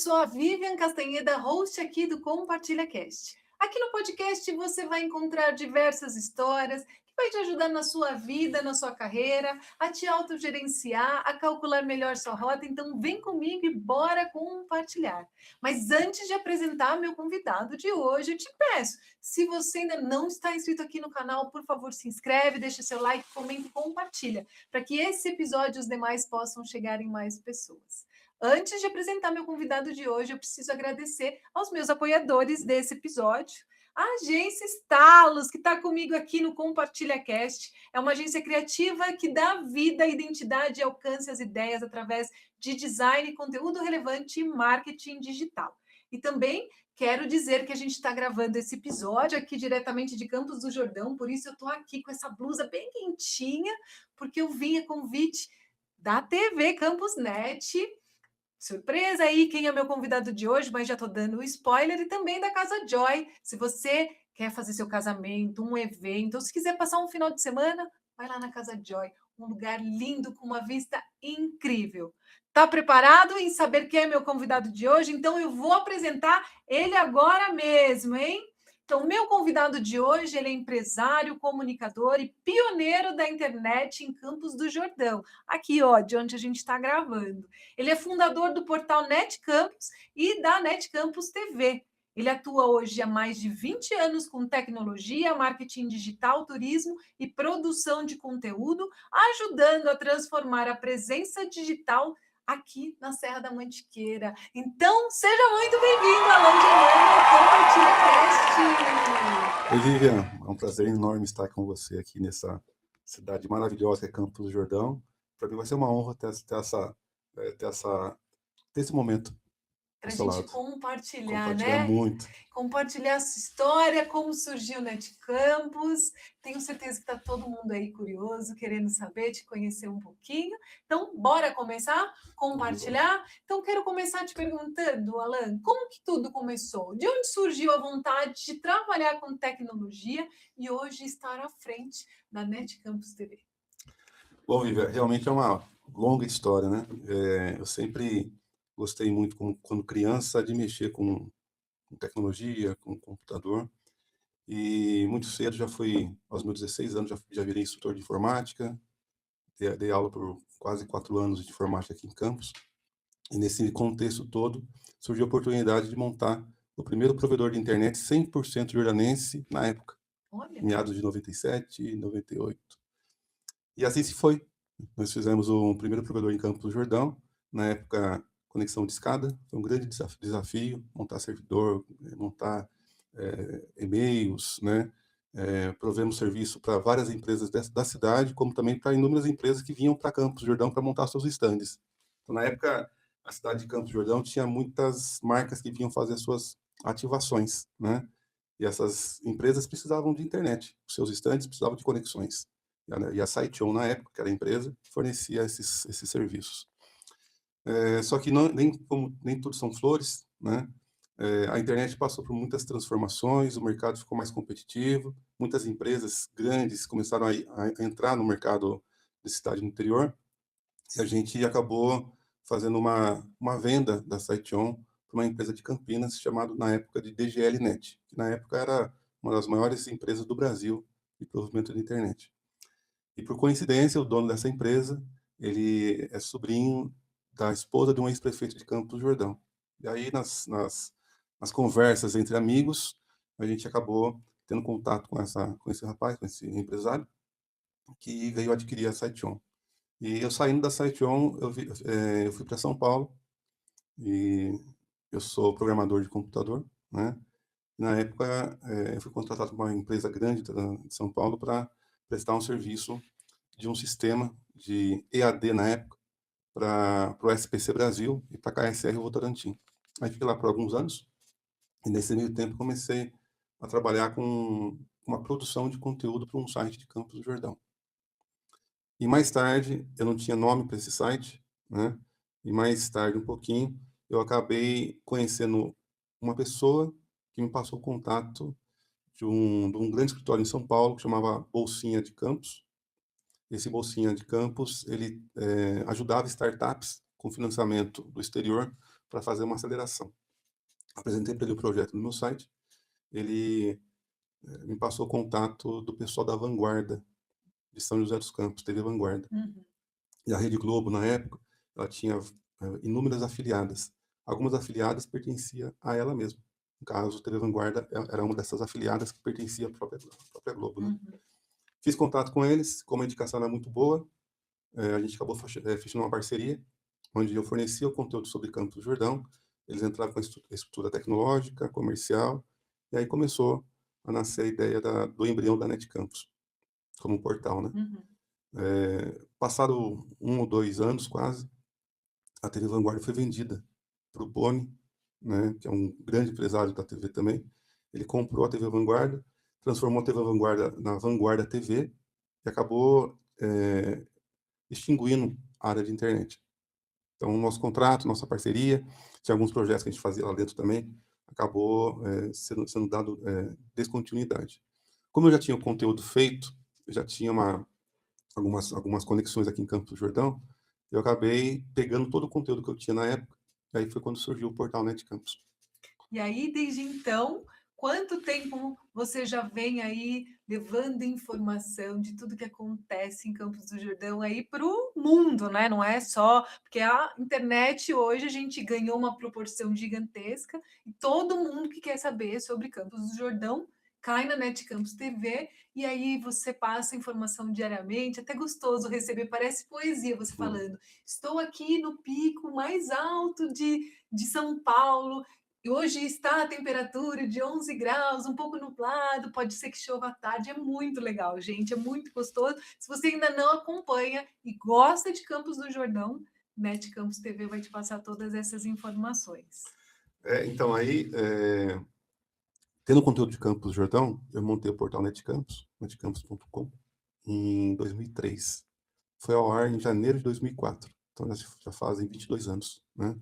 sou a Vivian Castanheda, host aqui do Compartilha Cast. Aqui no podcast você vai encontrar diversas histórias que vai te ajudar na sua vida, na sua carreira, a te autogerenciar, a calcular melhor sua rota. Então vem comigo e bora compartilhar. Mas antes de apresentar meu convidado de hoje, eu te peço, se você ainda não está inscrito aqui no canal, por favor, se inscreve, deixa seu like, comenta e compartilha, para que esse episódio e os demais possam chegar em mais pessoas. Antes de apresentar meu convidado de hoje, eu preciso agradecer aos meus apoiadores desse episódio. A agência Estalos, que está comigo aqui no Compartilha Cast, é uma agência criativa que dá vida, identidade e alcance às ideias através de design, conteúdo relevante e marketing digital. E também quero dizer que a gente está gravando esse episódio aqui diretamente de Campos do Jordão, por isso eu estou aqui com essa blusa bem quentinha, porque eu vim a convite da TV Campus Net. Surpresa aí, quem é meu convidado de hoje, mas já estou dando o spoiler, e também da Casa Joy. Se você quer fazer seu casamento, um evento, ou se quiser passar um final de semana, vai lá na Casa Joy, um lugar lindo com uma vista incrível. Tá preparado em saber quem é meu convidado de hoje? Então eu vou apresentar ele agora mesmo, hein? Então, meu convidado de hoje, ele é empresário, comunicador e pioneiro da internet em Campos do Jordão, aqui, ó, de onde a gente está gravando. Ele é fundador do portal Net Campus e da Net Campus TV. Ele atua hoje há mais de 20 anos com tecnologia, marketing digital, turismo e produção de conteúdo, ajudando a transformar a presença digital aqui na Serra da Mantiqueira. Então, seja muito bem-vindo, Alan Germano, ao Compartilha Cast! Oi, Vivian, é um prazer enorme estar com você aqui nessa cidade maravilhosa que é Campos do Jordão. Para mim vai ser uma honra ter esse momento Para ao a seu gente lado. compartilhar, Compartilhar né? muito. Compartilhar a sua história, como surgiu o Net Campus. Tenho certeza que está todo mundo aí curioso, querendo saber, te conhecer um pouquinho. Então, bora começar? Compartilhar? Então, quero começar te perguntando, Alan, como que tudo começou? De onde surgiu a vontade de trabalhar com tecnologia e hoje estar à frente da Net Campus TV? Bom, Vivian, realmente é uma longa história, né? Eu sempre gostei muito, quando criança, de mexer com tecnologia, com computador. E muito cedo aos meus 16 anos, já virei instrutor de informática. Dei aula por quase 4 anos de informática aqui em Campos. E nesse contexto todo, surgiu a oportunidade de montar o primeiro provedor de internet 100% jordanense na época, Olha, meados de 97 e 98. E assim se foi. Nós fizemos o primeiro provedor em Campos do Jordão, na época, conexão de escada. Foi um grande desafio montar servidor, montar e-mails, né? Provemos serviço para várias empresas da cidade, como também para inúmeras empresas que vinham para Campos do Jordão para montar seus estandes. Então, na época, a cidade de Campos do Jordão tinha muitas marcas que vinham fazer suas ativações, né? E essas empresas precisavam de internet, os seus estandes precisavam de conexões. E a SiteOn, na época, que era a empresa, fornecia esses serviços. Só que nem tudo são flores, né? A internet passou por muitas transformações, o mercado ficou mais competitivo, muitas empresas grandes começaram a entrar no mercado de cidade no interior, e a gente acabou fazendo uma venda da SiteOn para uma empresa de Campinas, chamada na época de DGL Net, que na época era uma das maiores empresas do Brasil de provimento de internet. E por coincidência, o dono dessa empresa, ele é sobrinho da esposa de um ex-prefeito de Campos do Jordão. E aí, nas conversas entre amigos, a gente acabou tendo contato com esse rapaz, com esse empresário, que veio adquirir a SiteOn. E eu saindo da SiteOn, eu fui para São Paulo, e eu sou programador de computador, né? Na época, eu fui contratado por uma empresa grande de São Paulo para prestar um serviço de um sistema de EAD na época para o SPC Brasil e para a KSR Votorantim. Aí fiquei lá por alguns anos e nesse meio tempo comecei a trabalhar com uma produção de conteúdo para um site de Campos do Jordão. E mais tarde, eu não tinha nome para esse site, né? E mais tarde, um pouquinho, eu acabei conhecendo uma pessoa que me passou o contato de um grande escritório em São Paulo que chamava Bolsinha de Campos. Esse Bolsinha de Campos, ele ajudava startups com financiamento do exterior para fazer uma aceleração. Apresentei para ele o projeto no meu site, ele me passou o contato do pessoal da Vanguarda, de São José dos Campos, TV Vanguarda. Uhum. E a Rede Globo, na época, ela tinha inúmeras afiliadas. Algumas afiliadas pertenciam a ela mesma. No caso, a TV Vanguarda era uma dessas afiliadas que pertencia à própria Globo, né? Uhum. Fiz contato com eles, como a indicação era muito boa, a gente acabou fechando uma parceria, onde eu fornecia o conteúdo sobre Campos do Jordão, eles entravam com a estrutura tecnológica, comercial, e aí começou a nascer a ideia do embrião da NET Campus, como um portal, né? Uhum. Passado 1 ou 2 anos, quase, a TV Vanguarda foi vendida para o Boni, né, que é um grande empresário da TV também. Ele comprou a TV Vanguarda, transformou a TV Vanguarda na Vanguarda TV e acabou extinguindo a área de internet. Então, o nosso contrato, nossa parceria, tinha alguns projetos que a gente fazia lá dentro também, acabou sendo dado descontinuidade. Como eu já tinha o conteúdo feito, eu já tinha algumas conexões aqui em Campos do Jordão, eu acabei pegando todo o conteúdo que eu tinha na época, e aí foi quando surgiu o portal NET Campus. E aí, desde então, quanto tempo você já vem aí levando informação de tudo que acontece em Campos do Jordão aí para o mundo, né? Não é só porque a internet hoje a gente ganhou uma proporção gigantesca e todo mundo que quer saber sobre Campos do Jordão cai na Net Campus TV e aí você passa informação diariamente, até gostoso receber, parece poesia você falando. Estou aqui no pico mais alto de São Paulo. E hoje está a temperatura de 11 graus, um pouco nublado, pode ser que chova à tarde. É muito legal, gente, é muito gostoso. Se você ainda não acompanha e gosta de Campos do Jordão, Net Campus TV vai te passar todas essas informações. Então, aí, tendo conteúdo de Campos do Jordão, eu montei o portal NET Campus, netcampus.com, em 2003. Foi ao ar em janeiro de 2004. Então, já fazem 22 anos, né?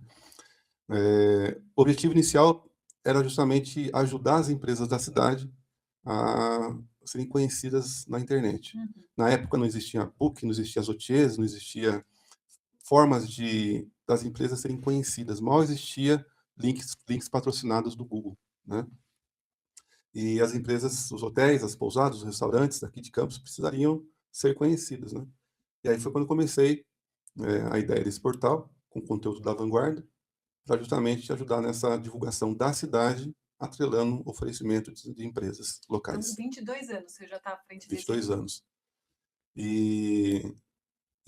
O objetivo inicial era justamente ajudar as empresas da cidade a serem conhecidas na internet. Uhum. Na época não existia book, não existia Zotiers, não existia formas das empresas serem conhecidas. Mal existia links patrocinados do Google, né? E as empresas, os hotéis, as pousadas, os restaurantes daqui de Campos precisariam ser conhecidos, né? E aí foi quando comecei a ideia desse portal, com conteúdo da Vanguarda, para justamente ajudar nessa divulgação da cidade, atrelando o oferecimento de empresas Então, locais. 22 anos você já está à frente desse 22 grupo. anos. E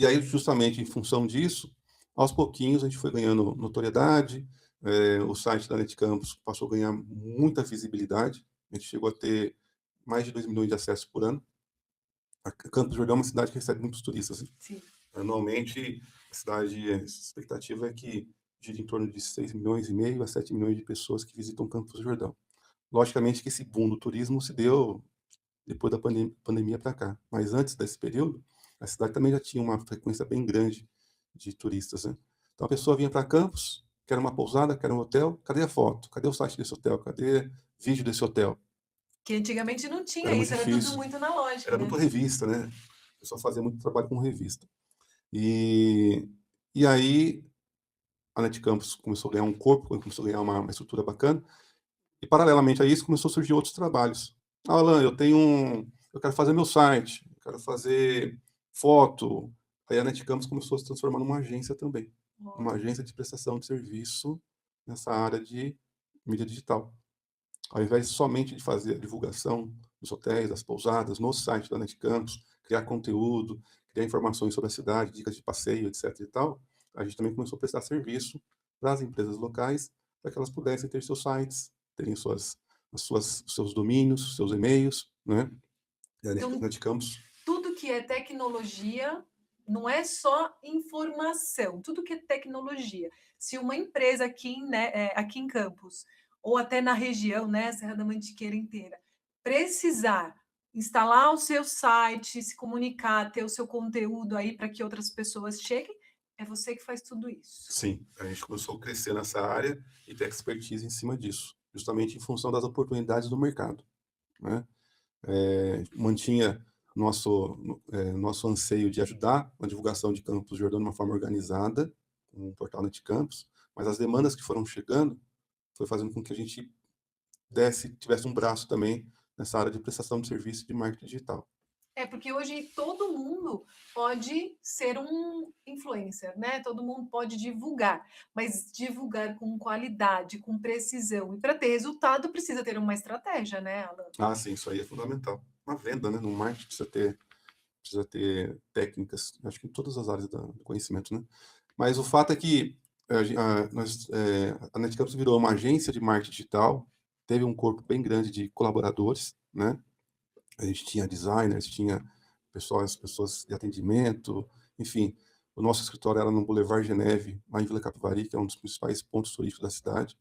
aí, justamente em função disso, aos pouquinhos a gente foi ganhando notoriedade, o site da NetCampus passou a ganhar muita visibilidade, a gente chegou a ter mais de 2 milhões de acessos por ano. A Campos do Jordão é uma cidade que recebe muitos turistas, né? Sim. Anualmente, a expectativa é que gira em torno de 6,5 milhões a 7 milhões de pessoas que visitam Campos do Jordão. Logicamente que esse boom do turismo se deu depois da pandemia para cá, mas antes desse período, a cidade também já tinha uma frequência bem grande de turistas, né? Então a pessoa vinha para Campos, quer uma pousada, quer um hotel, cadê a foto? Cadê o site desse hotel? Cadê vídeo desse hotel? Que antigamente não tinha Era muito isso, era tudo difícil, muito analógico, era né? muito revista, né? O pessoal fazia muito trabalho com revista. E aí a NET Campus começou a ganhar um corpo, começou a ganhar uma estrutura bacana, e paralelamente a isso começou a surgir outros trabalhos. Alan, eu quero fazer meu site, eu quero fazer foto. Aí a NET Campus começou a se transformar numa agência também, uma Olha. agência de prestação de serviço nessa área de mídia digital. Ao invés somente de fazer a divulgação dos hotéis, das pousadas, no site da NET Campus, criar conteúdo, criar informações sobre a cidade, dicas de passeio, etc. e tal, a gente também começou a prestar serviço para as empresas locais, para que elas pudessem ter seus sites, terem seus domínios, seus e-mails, né? E a Então, NET Campus. tudo que é tecnologia não é só informação, tudo que é tecnologia. Se uma empresa aqui em Campos, ou até na região, né, Serra da Mantiqueira inteira, precisar instalar o seu site, se comunicar, ter o seu conteúdo aí para que outras pessoas cheguem, é você que faz tudo isso. Sim, a gente começou a crescer nessa área e ter expertise em cima disso, justamente em função das oportunidades do mercado, né? Mantinha nosso anseio de ajudar na divulgação de Campos do Jordão de uma forma organizada, um portal Netcampus, mas as demandas que foram chegando foi fazendo com que a gente tivesse um braço também nessa área de prestação de serviço de marketing digital. Porque hoje todo mundo pode ser um influencer, né? Todo mundo pode divulgar, mas divulgar com qualidade, com precisão. E para ter resultado precisa ter uma estratégia, né, Alan? Ah, sim, isso aí é fundamental. Na venda, né, no marketing precisa ter técnicas, acho que em todas as áreas do conhecimento, né? Mas o fato é que a Netcampus virou uma agência de marketing digital, teve um corpo bem grande de colaboradores, né? A gente tinha designers, tinha pessoas de atendimento, enfim. O nosso escritório era no Boulevard Geneve, lá em Vila Capivari, que é um dos principais pontos turísticos da cidade.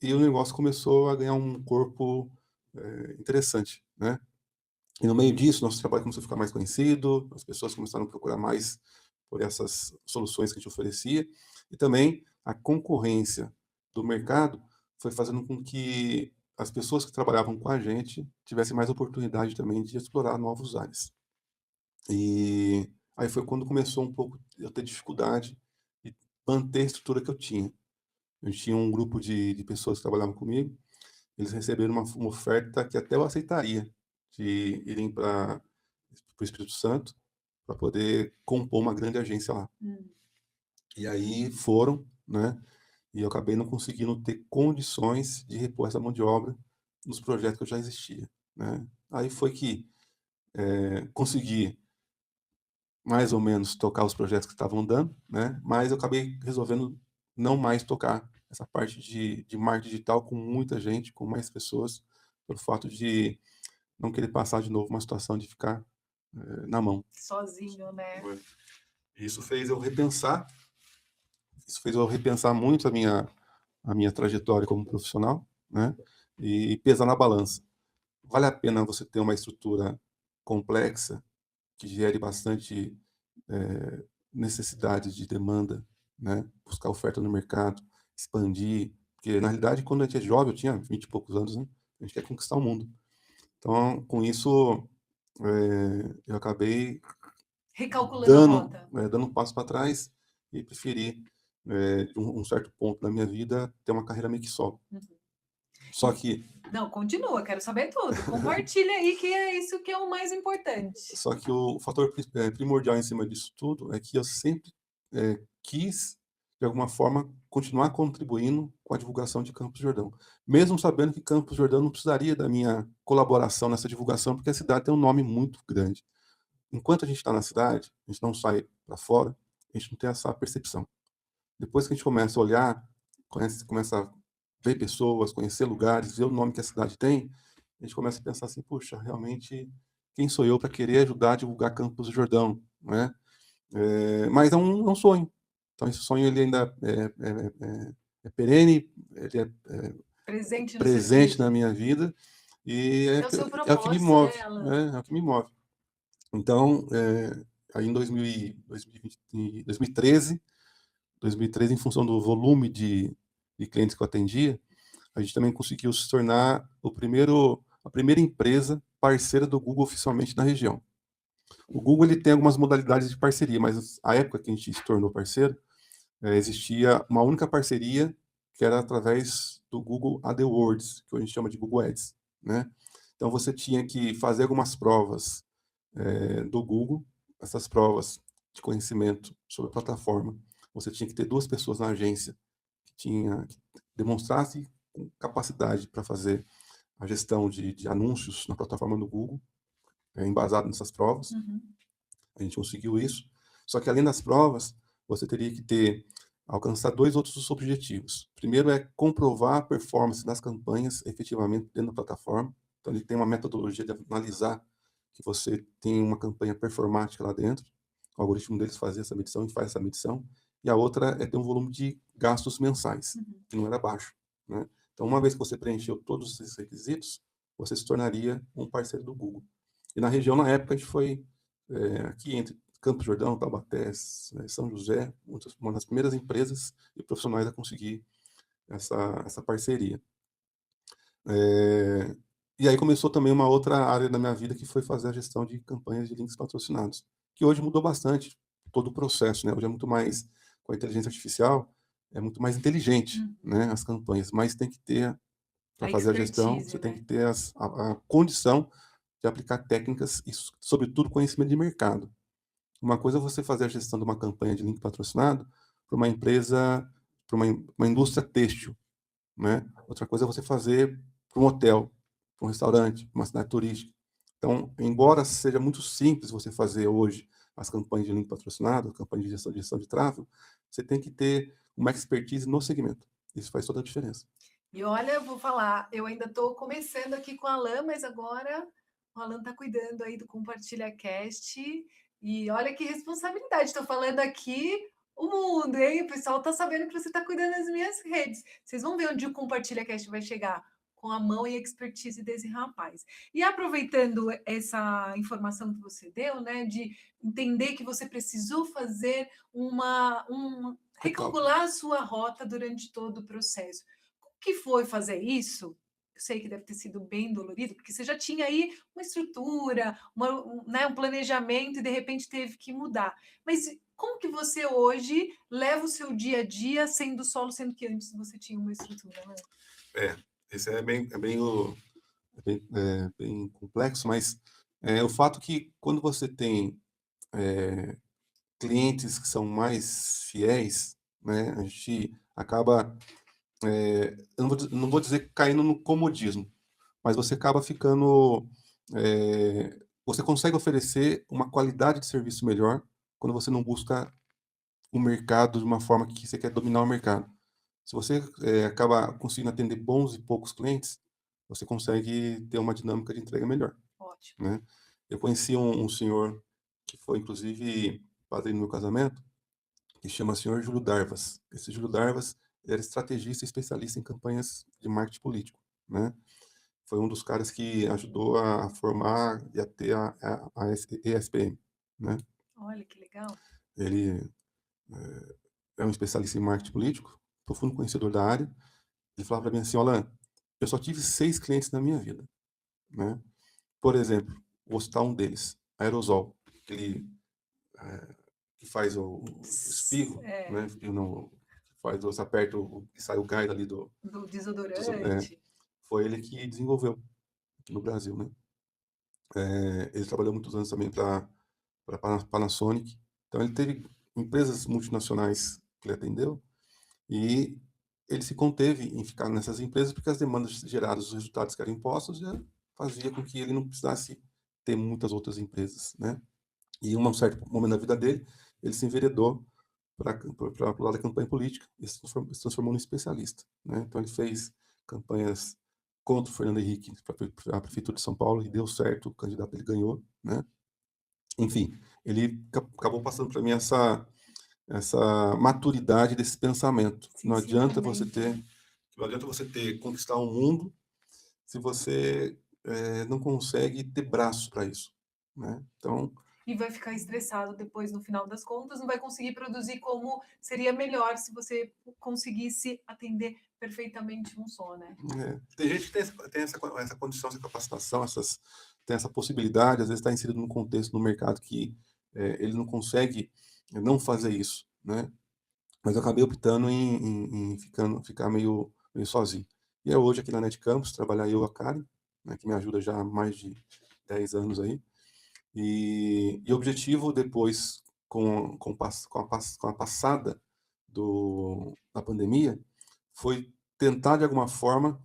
E o negócio começou a ganhar um corpo interessante, né? E no meio disso, nosso trabalho começou a ficar mais conhecido, as pessoas começaram a procurar mais por essas soluções que a gente oferecia, e também a concorrência do mercado foi fazendo com que as pessoas que trabalhavam com a gente tivessem mais oportunidade também de explorar novos ares. E aí foi quando começou um pouco eu ter dificuldade de manter a estrutura que eu tinha. Eu tinha um grupo de pessoas que trabalhavam comigo, eles receberam uma oferta que até eu aceitaria, de irem para o Espírito Santo para poder compor uma grande agência lá. E aí foram, né? E eu acabei não conseguindo ter condições de repor essa mão de obra nos projetos que eu já existia, né? Aí foi que consegui mais ou menos tocar os projetos que estavam dando, né? Mas eu acabei resolvendo não mais tocar essa parte de marketing digital com muita gente, com mais pessoas, pelo fato de não querer passar de novo uma situação de ficar na mão. Sozinho, né? Isso fez eu repensar, isso fez eu repensar muito a minha trajetória como profissional, né? E pesar na balança. Vale a pena você ter uma estrutura complexa que gere bastante necessidade de demanda, né? Buscar oferta no mercado, expandir, porque na realidade quando a gente é jovem, eu tinha 20 e poucos anos, né? A gente quer conquistar o mundo. Então, com isso, eu acabei Recalculando a rota. dando um passo para trás e preferi, de um certo ponto da minha vida, ter uma carreira meio que solo. Só que, Não, continua, quero saber tudo. Compartilha aí, que é isso que é o mais importante. só que o fator primordial em cima disso tudo é que eu sempre quis, de alguma forma, continuar contribuindo com a divulgação de Campos do Jordão. Mesmo sabendo que Campos do Jordão não precisaria da minha colaboração nessa divulgação, porque a cidade tem um nome muito grande. Enquanto a gente está na cidade, a gente não sai para fora, a gente não tem essa percepção. Depois que a gente começa a olhar, começa a ver pessoas, conhecer lugares, ver o nome que a cidade tem, a gente começa a pensar assim, puxa, realmente, quem sou eu para querer ajudar a divulgar Campos do Jordão, né? Mas é um sonho. Então esse sonho ele ainda é perene, ele Presente no seu presente na espírito. minha vida e É o seu é o que me propósito, move, né, Alan? né? É o que me move. Então, aí em 2013, em função do volume de clientes que eu atendia, a gente também conseguiu se tornar a primeira empresa parceira do Google oficialmente na região. O Google ele tem algumas modalidades de parceria, mas a época que a gente se tornou parceiro, existia uma única parceria que era através do Google AdWords, que a gente chama de Google Ads, né? Então você tinha que fazer algumas provas do Google, essas provas de conhecimento sobre a plataforma. Você tinha que ter duas pessoas na agência que demonstrasse capacidade para fazer a gestão de anúncios na plataforma do Google, embasado nessas provas. A gente conseguiu isso. Só que além das provas, você teria que alcançar dois outros objetivos. Primeiro é comprovar a performance das campanhas efetivamente dentro da plataforma. Então ele tem uma metodologia de analisar que você tem uma campanha performática lá dentro. O algoritmo deles fazia essa medição e faz essa medição. E a outra é ter um volume de gastos mensais, que não era baixo, né? Então, uma vez que você preencheu todos esses requisitos, você se tornaria um parceiro do Google. E na região, na época, a gente foi aqui entre Campos do Jordão, Taubaté, São José, uma das primeiras empresas e profissionais a conseguir essa parceria. E aí começou também uma outra área da minha vida, que foi fazer a gestão de campanhas de links patrocinados, que hoje mudou bastante. todo o processo, né? Hoje é muito mais, com a inteligência artificial, é muito mais inteligente, Uhum. né, as campanhas, mas tem que ter, para A fazer a gestão, expertise, você tem que né? ter a condição de aplicar técnicas e, sobretudo, conhecimento de mercado. Uma coisa é você fazer a gestão de uma campanha de link patrocinado para uma empresa, para uma indústria têxtil, né? Outra coisa é você fazer para um hotel, para um restaurante, para uma cidade turística. Então, embora seja muito simples você fazer hoje as campanhas de link patrocinado, campanha de gestão de tráfego, você tem que ter uma expertise no segmento. Isso faz toda a diferença. E olha, eu vou falar, eu ainda estou começando aqui com o Alan, mas agora o Alan está cuidando aí do Compartilha Cast. E olha que responsabilidade, estou falando aqui o mundo, hein? O pessoal está sabendo que você está cuidando das minhas redes. Vocês vão ver onde o Compartilha Cast vai chegar com a mão e expertise desse rapaz. E aproveitando essa informação que você deu, né, de entender que você precisou fazer Recalque. recalcular a sua rota durante todo o processo que foi fazer isso, eu sei que deve ter sido bem dolorido, porque você já tinha aí uma estrutura, né, um planejamento e de repente teve que mudar. Mas como que você hoje leva o seu dia a dia sendo solo, sendo que antes você tinha uma estrutura, né? É, esse bem complexo, mas o fato que quando você tem clientes que são mais fiéis, né, a gente acaba, eu não vou dizer caindo no comodismo, mas você acaba ficando, você consegue oferecer uma qualidade de serviço melhor quando você não busca o mercado de uma forma que você quer dominar o mercado. Se você acaba conseguindo atender bons e poucos clientes, você consegue ter uma dinâmica de entrega melhor, Ótimo. né? Eu conheci um senhor que foi, inclusive, padrinho no meu casamento, que chama senhor Júlio Darvas. Esse Júlio Darvas era estrategista e especialista em campanhas de marketing político, né? Foi um dos caras que ajudou a formar e a ter a ESPM, né? Olha que legal. Ele é um especialista em marketing político, profundo conhecedor da área. Ele falava para mim assim, Alan, eu só tive 6 clientes na minha vida, né? Por exemplo, vou citar um deles, Aerosol, aquele que faz o espirro, É, né? Espirro não, faz, você aperta e sai o gás ali do é, desodorante. foi ele que desenvolveu aqui no Brasil, né? Ele trabalhou muitos anos também para Panasonic. Então ele teve empresas multinacionais que ele atendeu e ele se conteve em ficar nessas empresas porque as demandas geradas, os resultados que eram impostos, já fazia com que ele não precisasse ter muitas outras empresas, né? E em um certo momento da vida dele, ele se enveredou para o lado da campanha política e se transformou num especialista, né? Então ele fez campanhas contra o Fernando Henrique para a prefeitura de São Paulo e deu certo, o candidato ele ganhou, né? Enfim, ele acabou passando para mim essa maturidade desse pensamento. Esse ensinamento, né? Não adianta você ter conquistar o mundo se você não consegue ter braço para isso, né? Então, E vai ficar estressado depois, no final das contas, não vai conseguir produzir como seria melhor se você conseguisse atender perfeitamente um só, né? tem gente que tem essa condição, essa capacitação, tem essa possibilidade, às vezes está inserido num contexto, no mercado que ele não consegue não fazer isso, né? Mas eu acabei optando em ficar meio sozinho. E é hoje aqui na Net Campus, trabalhar eu e a Karen, né, que me ajuda já há mais de 10 anos aí. E o objetivo depois, com a passada da pandemia, foi tentar, de alguma forma,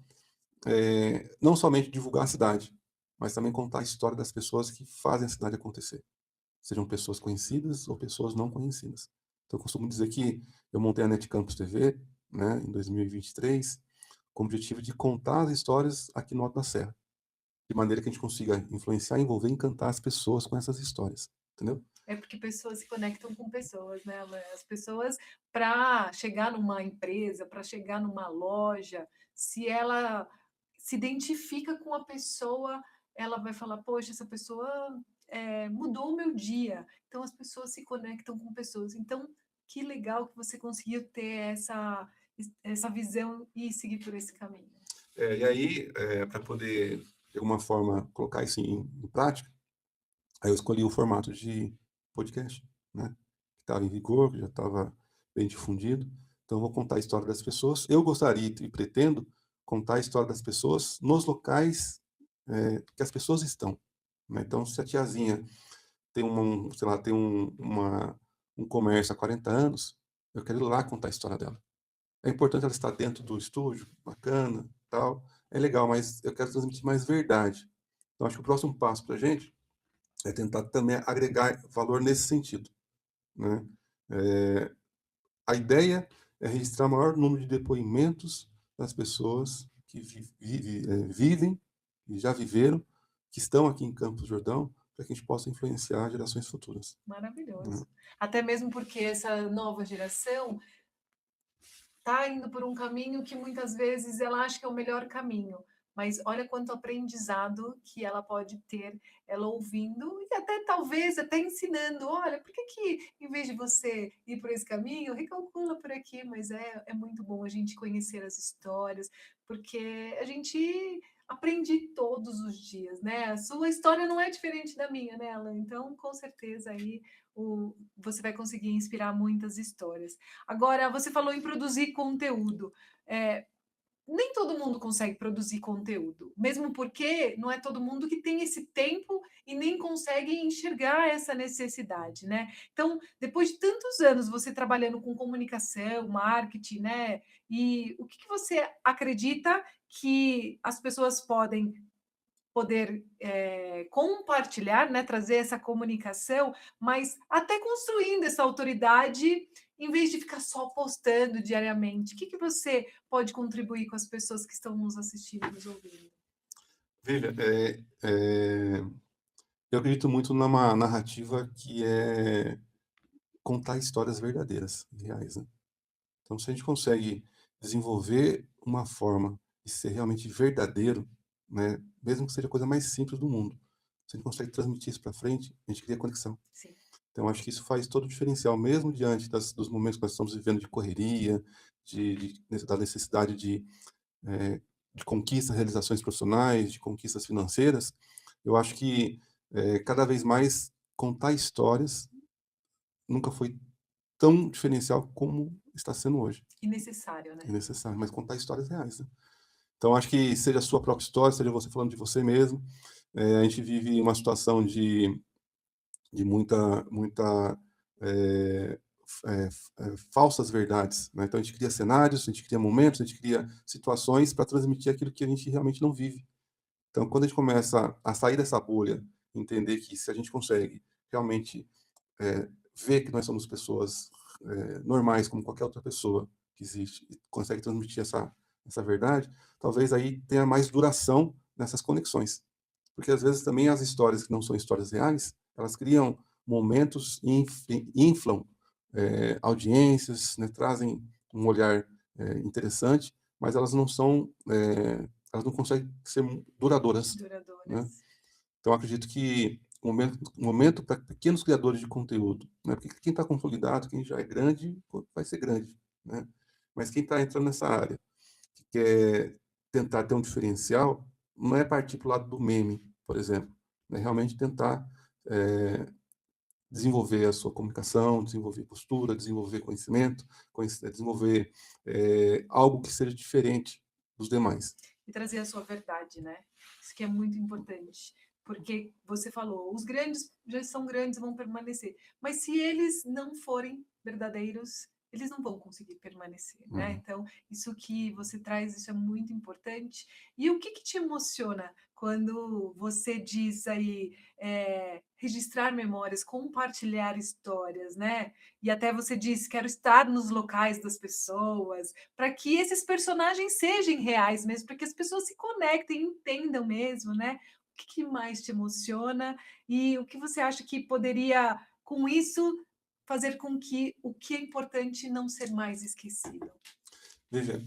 não somente divulgar a cidade, mas também contar a história das pessoas que fazem a cidade acontecer. Sejam pessoas conhecidas ou pessoas não conhecidas. Então, eu costumo dizer que eu montei a Net Campus TV, né, em 2023, com o objetivo de contar as histórias aqui no Alto da Serra, de maneira que a gente consiga influenciar, envolver e encantar as pessoas com essas histórias, entendeu? É porque pessoas se conectam com pessoas, né? As pessoas, para chegar numa empresa, para chegar numa loja, se ela se identifica com a pessoa, ela vai falar: Poxa, essa pessoa mudou o meu dia. Então, as pessoas se conectam com pessoas. Então, que legal que você conseguiu ter essa visão e seguir por esse caminho. E aí, para poder, de alguma forma, colocar isso em prática, aí eu escolhi o formato de podcast, né? estava em vigor, que já estava bem difundido. Então, eu vou contar a história das pessoas. Eu gostaria e pretendo contar a história das pessoas nos locais que as pessoas estão, né? Então, se a tiazinha tem sei lá, tem um comércio há 40 anos, eu quero ir lá contar a história dela. É importante ela estar dentro do estúdio, bacana, tal. É legal, mas eu quero transmitir mais verdade. Então, acho que o próximo passo para a gente é tentar também agregar valor nesse sentido, né? Eh, a ideia é registrar o maior número de depoimentos das pessoas que vivem e já viveram, que estão aqui em Campos do Jordão, para que a gente possa influenciar gerações futuras, né? Maravilhoso. Até mesmo porque essa nova geração está indo por um caminho que muitas vezes ela acha que é o melhor caminho, mas olha quanto aprendizado que ela pode ter, ela ouvindo e até talvez até ensinando. Olha, por que que em vez de você ir por esse caminho, recalcula por aqui, mas é muito bom a gente conhecer as histórias, porque a gente aprende todos os dias, né? A sua história não é diferente da minha, né, Alan? Então, com certeza aí você vai conseguir inspirar muitas histórias. Agora, você falou em produzir conteúdo. É, nem todo mundo consegue produzir conteúdo, mesmo porque não é todo mundo que tem esse tempo e nem consegue enxergar essa necessidade, né? Então, depois de tantos anos você trabalhando com comunicação, marketing, né? E o que que você acredita que as pessoas podem poder compartilhar, né, trazer essa comunicação, mas até construindo essa autoridade, em vez de ficar só postando diariamente. O que que você pode contribuir com as pessoas que estão nos assistindo, nos ouvindo? Veja, eu acredito muito numa narrativa que é contar histórias verdadeiras, reais, né? Então, se a gente consegue desenvolver uma forma de ser realmente verdadeiro, né, mesmo que seja a coisa mais simples do mundo, se a gente consegue transmitir isso para frente, a gente cria conexão. Sim, Então, acho que isso faz todo o diferencial, mesmo diante dos momentos que nós estamos vivendo de correria, da necessidade eh, de conquistas, realizações profissionais, de conquistas financeiras. Eu acho que cada vez mais contar histórias nunca foi tão diferencial como está sendo hoje. e necessário, É né? necessário, mas contar histórias reais, né? Então, acho que seja a sua própria história, seja você falando de você mesmo. A gente vive uma situação de muita eh, falsas verdades, né? Então, a gente cria cenários, a gente cria momentos, a gente cria situações para transmitir aquilo que a gente realmente não vive. Então, quando a gente começa a sair dessa bolha, entender que se a gente consegue realmente ver que nós somos pessoas normais, como qualquer outra pessoa que existe, e consegue transmitir essa verdade, talvez aí tenha mais duração nessas conexões. Porque às vezes também as histórias que não são histórias reais, elas criam momentos e inflam audiências, né, trazem um olhar interessante, mas elas não são, elas não conseguem ser duradouras, né? Duradouras. Então, acredito que o momento para pequenos criadores de conteúdo, né? Porque quem está consolidado, quem já é grande, pô, vai ser grande, né? Mas quem está entrando nessa área, que quer tentar ter um diferencial, não é partir para o lado do meme, por exemplo, é realmente tentar desenvolver a sua comunicação, desenvolver postura, desenvolver conhecimento, desenvolver algo que seja diferente dos demais. E trazer a sua verdade, né? Isso que é muito importante. Porque você falou, os grandes já são grandes, vão permanecer. Mas se eles não forem verdadeiros, eles não vão conseguir permanecer, né? Uhum. Então, isso que você traz, isso é muito importante. E o que que te emociona quando você diz aí, registrar memórias, compartilhar histórias, né? E até você diz, quero estar nos locais das pessoas, para que esses personagens sejam reais mesmo, para que as pessoas se conectem, entendam mesmo, né? O que que mais te emociona e o que você acha que poderia, com isso, fazer com que o que é importante não ser mais esquecido? Veja,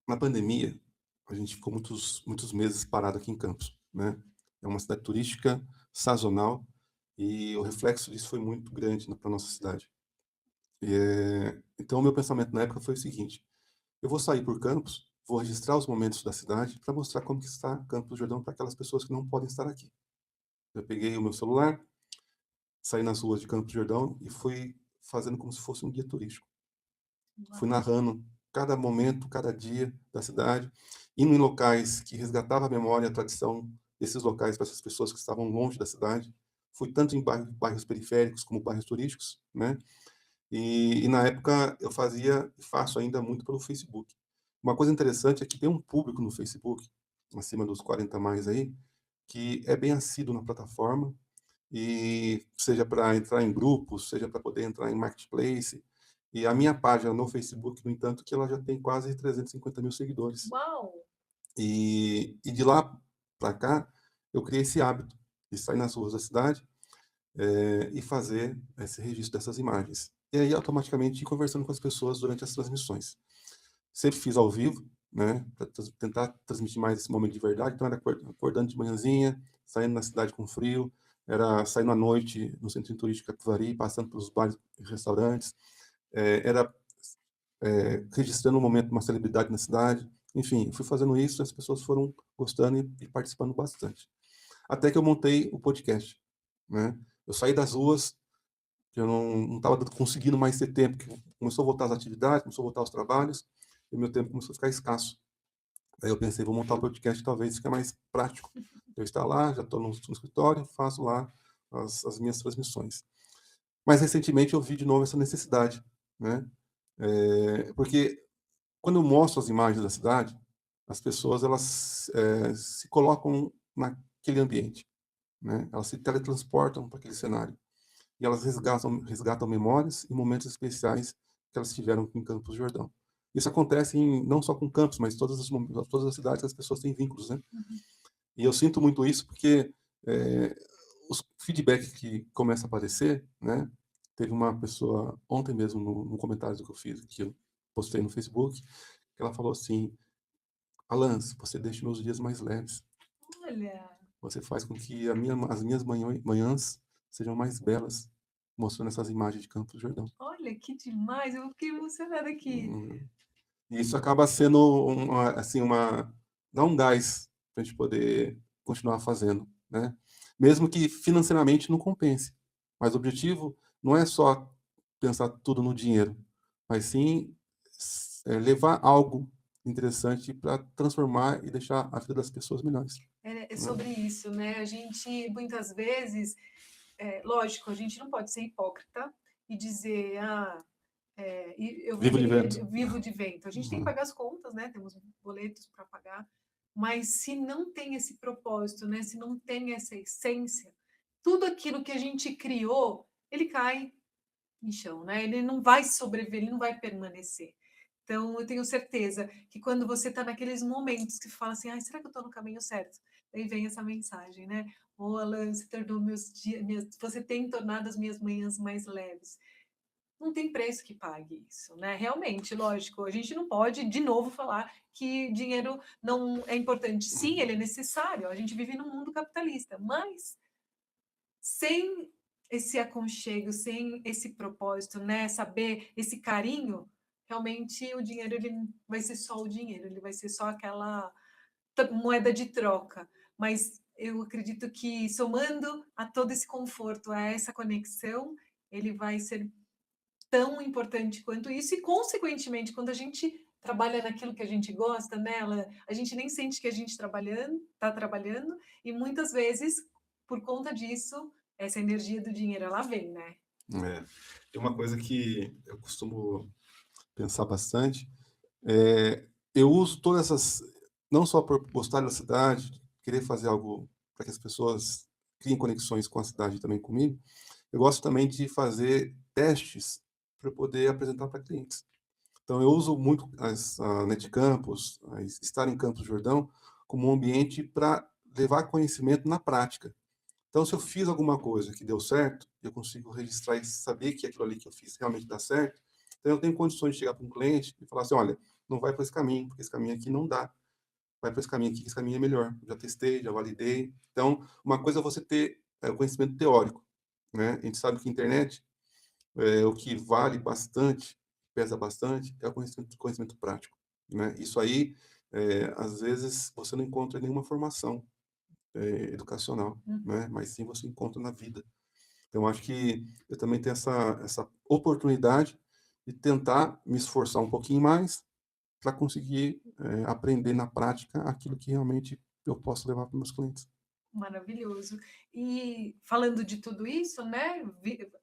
na pandemia, a gente ficou muitos meses parado aqui em Campos, né? É uma cidade turística, sazonal, e o reflexo disso foi muito grande para nossa cidade. Então, o meu pensamento na época foi o seguinte: eu vou sair por Campos, vou registrar os momentos da cidade para mostrar como que está Campos do Jordão para aquelas pessoas que não podem estar aqui. Eu peguei o meu celular, saí nas ruas de Campos do Jordão e fui fazendo como se fosse um guia turístico. Fui Uau. narrando cada momento, cada dia da cidade, indo em locais que resgatava a memória e a tradição desses locais para essas pessoas que estavam longe da cidade. Fui tanto em bairros periféricos como bairros turísticos, né? E na época eu fazia e faço ainda muito pelo Facebook. Uma coisa interessante é que tem um público no Facebook, acima dos 40 mais aí, que é bem assíduo na plataforma, e seja para entrar em grupos, seja para poder entrar em marketplace. E a minha página no Facebook, no entanto, que ela já tem quase 350 mil seguidores. Uau! E de lá para cá, eu criei esse hábito de sair nas ruas da cidade e fazer esse registro dessas imagens. E aí, automaticamente, ir conversando com as pessoas durante as transmissões. Sempre fiz ao vivo, né, para tentar transmitir mais esse momento de verdade. Então, era acordando de manhãzinha, saindo na cidade com frio, era saindo à noite no centro turístico Capivari, passando pelos bares e restaurantes, era registrando um momento de uma celebridade na cidade. Enfim, fui fazendo isso, as pessoas foram gostando e participando bastante. Até que eu montei o podcast, né? Eu saí das ruas, que eu não estava conseguindo mais ter tempo, que começou a voltar às atividades, começou a voltar aos trabalhos, e meu tempo começou a ficar escasso. Aí eu pensei, vou montar o podcast, talvez fique mais prático. Eu estar lá, já estou no escritório, faço lá as minhas transmissões. Mas recentemente eu vi de novo essa necessidade, né? Porque quando eu mostro as imagens da cidade, as pessoas elas se colocam naquele ambiente, né? Elas se teletransportam para aquele cenário e elas resgatam memórias e momentos especiais que elas tiveram em Campos do Jordão. Isso acontece não só com Campos, mas todas as cidades que as pessoas têm vínculos, né? Uhum. E eu sinto muito isso porque os feedbacks que começam a aparecer, né? Teve uma pessoa ontem mesmo no comentário que eu fiz, que eu postei no Facebook, que ela falou assim: Alan, você deixa meus dias mais leves. Olha, Você faz com que as minhas manhãs sejam mais belas, mostrando essas imagens de Campos do Jordão. olha que demais! Eu fiquei emocionada aqui. Hum. E isso acaba sendo assim, dá um gás para a gente poder continuar fazendo, né? Mesmo que financeiramente não compense. Mas o objetivo não é só pensar tudo no dinheiro, mas sim levar algo interessante para transformar e deixar a vida das pessoas melhores, É né? sobre isso, né? A gente, muitas vezes, lógico, a gente não pode ser hipócrita e dizer, eu Vivo de vento. vivo de vento. A gente tem que Uhum. pagar as contas, né? Temos boletos para pagar. Mas se não tem esse propósito, né? Se não tem essa essência, tudo aquilo que a gente criou, ele cai em chão, né? Ele não vai sobreviver, ele não vai permanecer. Então, eu tenho certeza que quando você está naqueles momentos que fala assim, será que eu estou no caminho certo? Daí vem essa mensagem, né? Ô, Alan, você tornou meus dias, você tem tornado as minhas manhãs mais leves. Não tem preço que pague isso, né? Realmente, lógico, a gente não pode de novo falar que dinheiro não é importante. Sim, ele é necessário. A gente vive num mundo capitalista, mas sem esse aconchego, sem esse propósito, né? Saber esse carinho, realmente o dinheiro ele vai ser só o dinheiro, ele vai ser só aquela moeda de troca. Mas eu acredito que somando a todo esse conforto, a essa conexão, ele vai ser tão importante quanto isso e, consequentemente, quando a gente trabalha naquilo que a gente gosta, nela, a gente nem sente que a gente está trabalhando e muitas vezes, por conta disso, essa energia do dinheiro ela vem, né? Tem uma coisa que eu costumo pensar bastante. Eu uso todas essas, não só por gostar da cidade, querer fazer algo para que as pessoas criem conexões com a cidade e também comigo. Eu gosto também de fazer testes para poder apresentar para clientes. Então, eu uso muito a Netcampus, estar em Campos do Jordão, como um ambiente para levar conhecimento na prática. Então, se eu fiz alguma coisa que deu certo, eu consigo registrar e saber que aquilo ali que eu fiz realmente dá certo. Então, eu tenho condições de chegar para um cliente e falar assim: olha, não vai para esse caminho, porque esse caminho aqui não dá. Vai para esse caminho aqui, que esse caminho é melhor. Já testei, já validei. Então, uma coisa é você ter o conhecimento teórico, né? A gente sabe que a internet, o que vale bastante, pesa bastante, é o conhecimento prático, né? Isso aí, às vezes, você não encontra nenhuma formação educacional, Uhum. né? Mas sim você encontra na vida. Então, acho que eu também tenho essa oportunidade de tentar me esforçar um pouquinho mais para conseguir aprender na prática aquilo que realmente eu posso levar para meus clientes. Maravilhoso. E falando de tudo isso, né,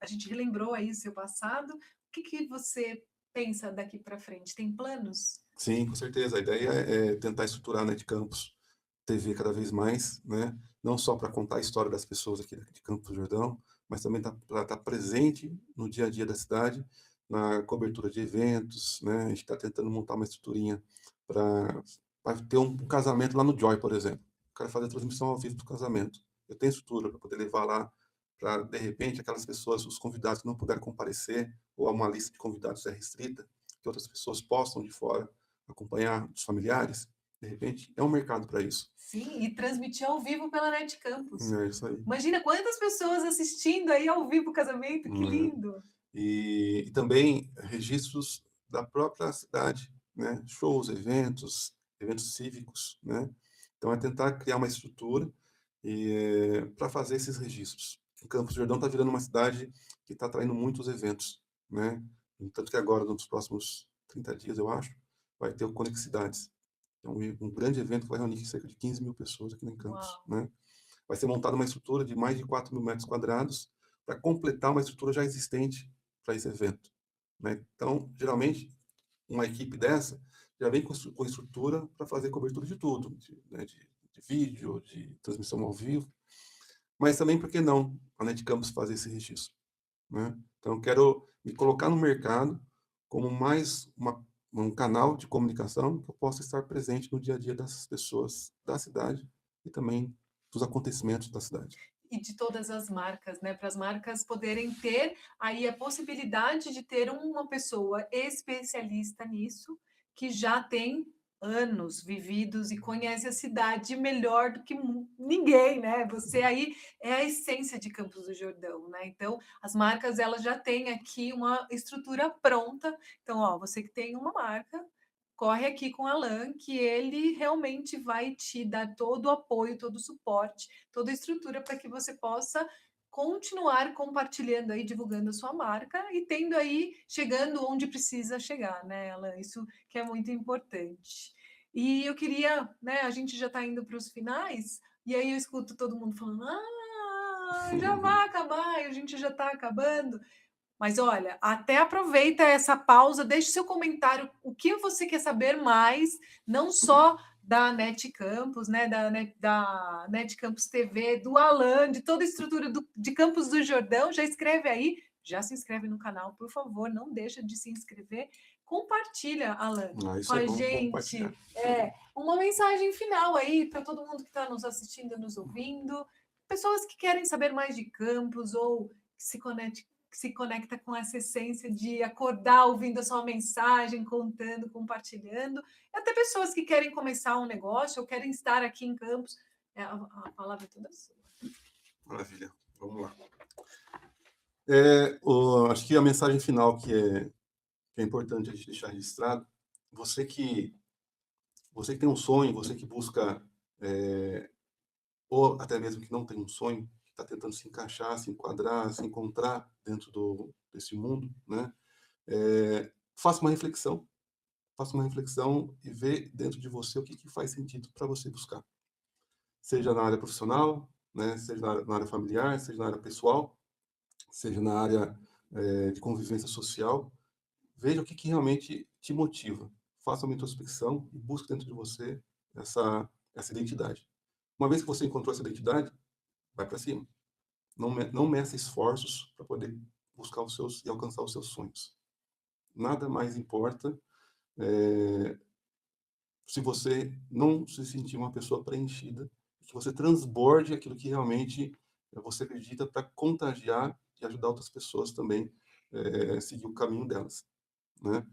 a gente relembrou aí o seu passado. O que que você pensa daqui para frente? Tem planos? Sim, com certeza. A ideia é tentar estruturar a Net Campus TV cada vez mais, né? Não só para contar a história das pessoas aqui de Campos do Jordão, mas também para estar presente no dia a dia da cidade, na cobertura de eventos, né? A gente está tentando montar uma estruturinha para ter um casamento lá no Joy, por exemplo. Quero fazer transmissão ao vivo do casamento. Eu tenho estrutura para poder levar lá para, de repente, aquelas pessoas, os convidados que não puderam comparecer, ou uma lista de convidados é restrita, que outras pessoas possam de fora acompanhar os familiares, de repente, é um mercado para isso. Sim, e transmitir ao vivo pela NET Campus. É isso aí. Imagina quantas pessoas assistindo aí ao vivo o casamento, que Né? lindo! E também registros da própria cidade, né? Shows, eventos cívicos, né? Então é tentar criar uma estrutura para fazer esses registros. O Campos do Jordão está virando uma cidade que está atraindo muitos eventos, né? Tanto que agora, nos próximos 30 dias, eu acho, vai ter o Conexidades. É um grande evento que vai reunir cerca de 15 mil pessoas aqui em Campos, Uau! né? Vai ser montada uma estrutura de mais de 4 mil metros quadrados para completar uma estrutura já existente para esse evento, né? Então, geralmente, uma equipe dessa já vem com estrutura para fazer cobertura de tudo, de vídeo, de transmissão ao vivo, mas também, por que não, a NetCampus fazer esse registro, né? Então, eu quero me colocar no mercado como mais um canal de comunicação que eu possa estar presente no dia a dia das pessoas da cidade e também dos acontecimentos da cidade. E de todas as marcas, né? Para as marcas poderem ter aí a possibilidade de ter uma pessoa especialista nisso, que já tem anos vividos e conhece a cidade melhor do que ninguém, né? Você aí é a essência de Campos do Jordão, né? Então, as marcas elas já têm aqui uma estrutura pronta. Então, ó, você que tem uma marca, corre aqui com o Alan, que ele realmente vai te dar todo o apoio, todo o suporte, toda a estrutura para que você possa continuar compartilhando aí, divulgando a sua marca e tendo aí, chegando onde precisa chegar, né, Alan? Isso que é muito importante. E eu queria, né, a gente já está indo para os finais, e aí eu escuto todo mundo falando, já vai acabar, e a gente já está acabando. Mas olha, até aproveita essa pausa, deixe seu comentário, o que você quer saber mais, não só da NET Campus, né, da NET Campus TV, do Alan, de toda a estrutura de Campos do Jordão, já escreve aí, já se inscreve no canal, por favor, não deixa de se inscrever, compartilha, Alan, com Isso é a bom gente, compartilhar. uma mensagem final aí para todo mundo que está nos assistindo, nos ouvindo, pessoas que querem saber mais de Campos ou que se conecta com essa essência de acordar ouvindo a sua mensagem, contando, compartilhando, e até pessoas que querem começar um negócio ou querem estar aqui em Campos. A palavra é toda sua. Maravilha. Vamos lá. Acho que a mensagem final que é importante a gente deixar registrado, você que, você que tem um sonho, você que busca, ou até mesmo que não tem um sonho, que está tentando se encaixar, se enquadrar, se encontrar dentro desse mundo, né? Faça uma reflexão e vê dentro de você o que faz sentido para você buscar. Seja na área profissional, né? Seja na área familiar, seja na área pessoal, seja na área de convivência social. Veja o que realmente te motiva. Faça uma introspecção e busque dentro de você essa identidade. Uma vez que você encontrou essa identidade, vai para cima. Não meça esforços para poder buscar os seus e alcançar os seus sonhos. Nada mais importa se você não se sentir uma pessoa preenchida, que você transborde aquilo que realmente você acredita para contagiar e ajudar outras pessoas também a seguir o caminho delas, né?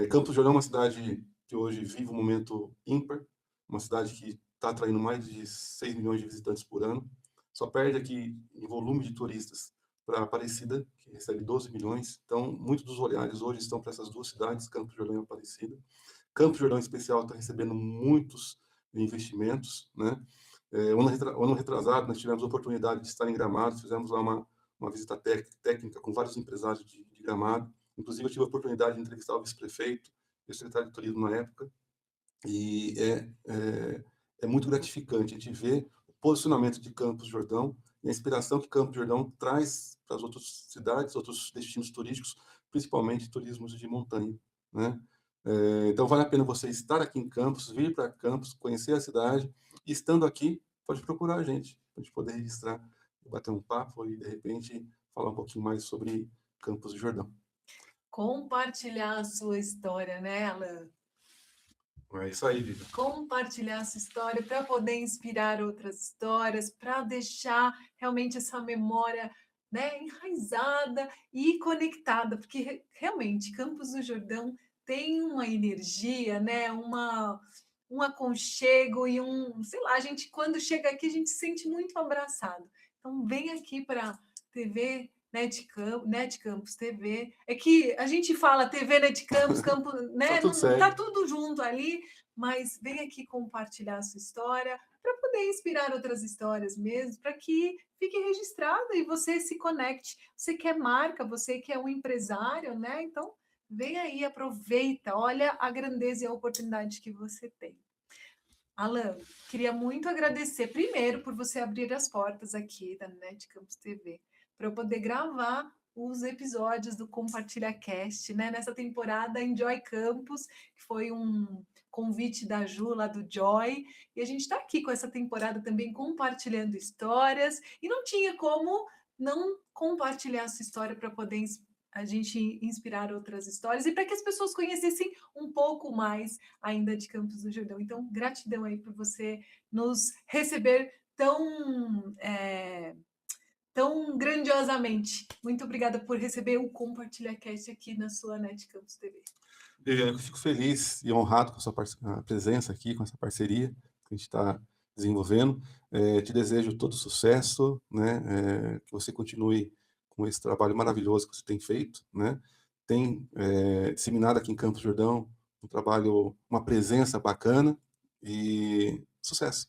Campos do Jordão é uma cidade que hoje vive um momento ímpar, uma cidade que está atraindo mais de 6 milhões de visitantes por ano, só perde aqui em volume de turistas para Aparecida, que recebe 12 milhões. Então, muitos dos olhares hoje estão para essas duas cidades, Campos do Jordão e Aparecida. Campos do Jordão, em especial, está recebendo muitos investimentos, né? O ano retrasado, nós tivemos a oportunidade de estar em Gramado, fizemos lá uma visita técnica com vários empresários de Gramado. Inclusive, eu tive a oportunidade de entrevistar o vice-prefeito e o secretário de turismo na época, e é muito gratificante a gente ver o posicionamento de Campos do Jordão e a inspiração que Campos do Jordão traz para as outras cidades, outros destinos turísticos, principalmente turismos de montanha, né? Então, vale a pena você estar aqui em Campos, vir para Campos, conhecer a cidade, e estando aqui, pode procurar a gente, para a gente poder registrar, bater um papo e, de repente, falar um pouquinho mais sobre Campos do Jordão. Compartilhar a sua história, né, Alan? É isso aí, Vivian. Compartilhar essa história para poder inspirar outras histórias, para deixar realmente essa memória, né, enraizada e conectada, porque realmente Campos do Jordão tem uma energia, né, um aconchego e sei lá, a gente quando chega aqui a gente se sente muito abraçado. Então vem aqui para TV Net Campus TV. É que a gente fala TV Net Campus, Campo, né? Tá tudo Não tá certo. tudo junto ali, mas vem aqui compartilhar a sua história para poder inspirar outras histórias mesmo, para que fique registrada e você se conecte. Você que é marca, você que é um empresário, né? Então, vem aí, aproveita, olha a grandeza e a oportunidade que você tem. Alan, queria muito agradecer primeiro por você abrir as portas aqui da Net Campus TV para eu poder gravar os episódios do Compartilha Cast, né? Nessa temporada Enjoy Campus, que foi um convite da Ju, lá do Joy, e a gente está aqui com essa temporada também compartilhando histórias, e não tinha como não compartilhar essa história para poder a gente inspirar outras histórias e para que as pessoas conhecessem um pouco mais ainda de Campos do Jordão. Então, gratidão aí por você nos receber tão grandiosamente. Muito obrigada por receber o Compartilha Cast aqui na sua Net Campus TV. Eu fico feliz e honrado com a sua presença aqui, com essa parceria que a gente está desenvolvendo. Te desejo todo sucesso, né? Que você continue com esse trabalho maravilhoso que você tem feito, né? Tem disseminado aqui em Campos do Jordão um trabalho, uma presença bacana e sucesso.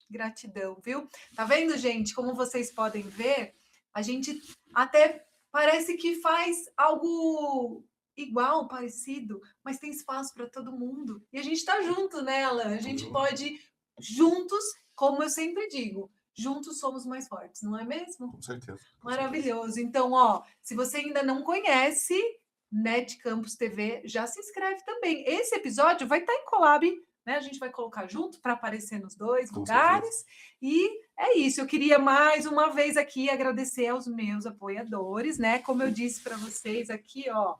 Gratidão, viu? Tá vendo, gente? Como vocês podem ver, a gente até parece que faz algo igual, parecido, mas tem espaço para todo mundo. E a gente está junto, né, Alan? A gente pode juntos, como eu sempre digo, juntos somos mais fortes, não é mesmo? Com certeza. Maravilhoso. Então, ó, se você ainda não conhece Net Campus TV, já se inscreve também. Esse episódio vai estar em collab, né? A gente vai colocar junto para aparecer nos dois lugares. E é isso. Eu queria mais uma vez aqui agradecer aos meus apoiadores, né? Como eu disse para vocês aqui, ó,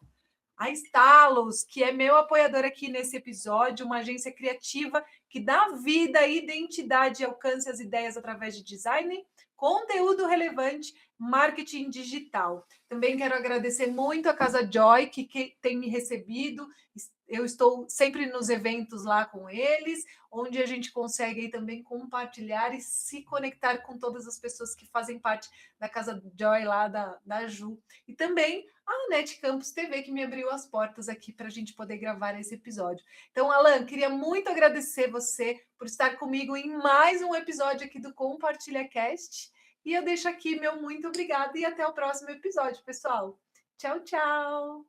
a Stalos, que é meu apoiador aqui nesse episódio, uma agência criativa que dá vida, identidade e alcance às ideias através de design, conteúdo relevante, marketing digital. Também quero agradecer muito a Casa Joy, que tem me recebido. Eu estou sempre nos eventos lá com eles, onde a gente consegue aí também compartilhar e se conectar com todas as pessoas que fazem parte da Casa Joy lá da Ju. E também a Net Campus TV, que me abriu as portas aqui para a gente poder gravar esse episódio. Então, Alan, queria muito agradecer você por estar comigo em mais um episódio aqui do Compartilha Cast. E eu deixo aqui meu muito obrigada e até o próximo episódio, pessoal. Tchau, tchau!